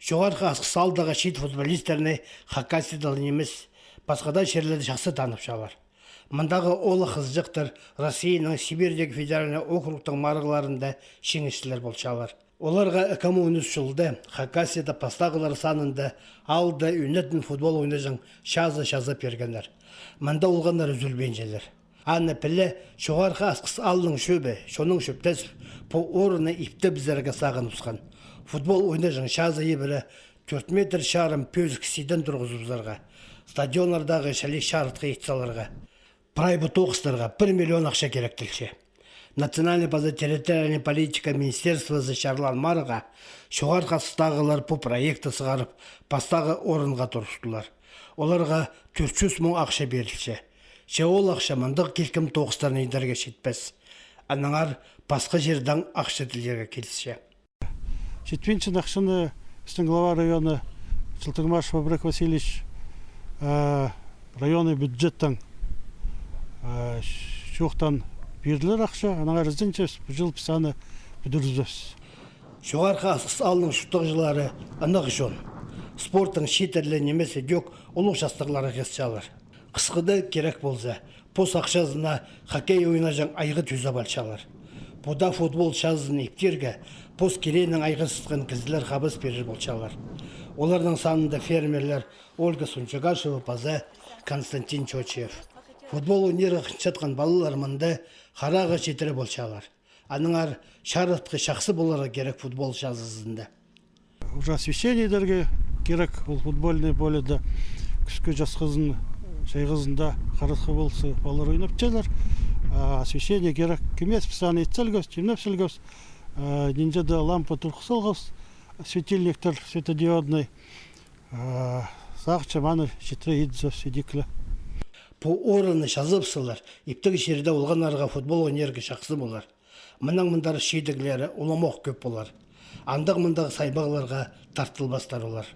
Жоғарғы асқысы алдағы шет футболистеріне Хакасиядан емес, басқада жерлерді жақсы танып шалар. Мұндағы олы қызжықтыр Россияның Сибирдегі федеральный округтың марғыларында шеңішілер болшалар. Оларға 2013 жылды Хакасияда пастағылар санында алды үнетін футбол ойнажың шазы пергенлер. Мұнда олғандар үзілбен желер. Анны пілі жоғарғы асқысы алының шөбі, шоның шөптес по орыны ипті біздерге сағын ұсқан. Футбол ойнажың шазы ебірі 4 метр шарым пөз кісиден тұрғызызларға, стадионлардағы шәлек шарытқы етсаларға, прайбы тоқыстарға 1 миллион ақша керектілші. Национальный база территориальной политика министерства зашарлан марыға, жоғар қасыстағылар по проекті сығарып, пастағы орынға тұрыстылар. Оларға 400 мың ақша берілші. Ол ақша мындық келкім тоқыстарын едерге шетпес. Аныңар басқа жердің ақша тілерге келісші. Жетпеншін ақшыны үстің глава районы Жылтығмаш Фабрик Васильевич районы бюджеттің жоқтан берділер ақша, анаңар ізденчес жыл пісаны бүдірізбес. Жоғарғы асқыс алының шүттіқ жылары анық жон. Спорттың шетерлі немесе дөк ұлық жастықлары қесчалар. Қысқыды керек болса, пос ақшазына хоккей ойнажың айғы түзі балшалар. Бұда футбол шазын ептерге пос керенің айғы сытқан кізділер қабыз берір болшалар. Олардың санында фермерлер Ольга Сунчагашева, Паза, Константин Чочев. Футбол өнері қыншатқан балалар мұнда қарағы жетірі болшалар. Аныңар шарытқы шақсы болары керек футбол шазызында. Уже освещениедерге керек ол футбольный поледе күшкі жас қызын шайғызында қарытқы болсы балар ойнап челер. Освещение керек кемес писаны етселгөз, темнеп селгөз, нинжада лампа тұрқысылғыз, светильниктер светодиодный, сақча маны жетірі едізі седеклі. По орыны шазыпсылар, иптігі жерде олғанарға футбол өнерге шақсы болар. Мұндар шейдігілері ұламоқ көп болар. Андық мұндағы сайбағыларға тартылбастар олар.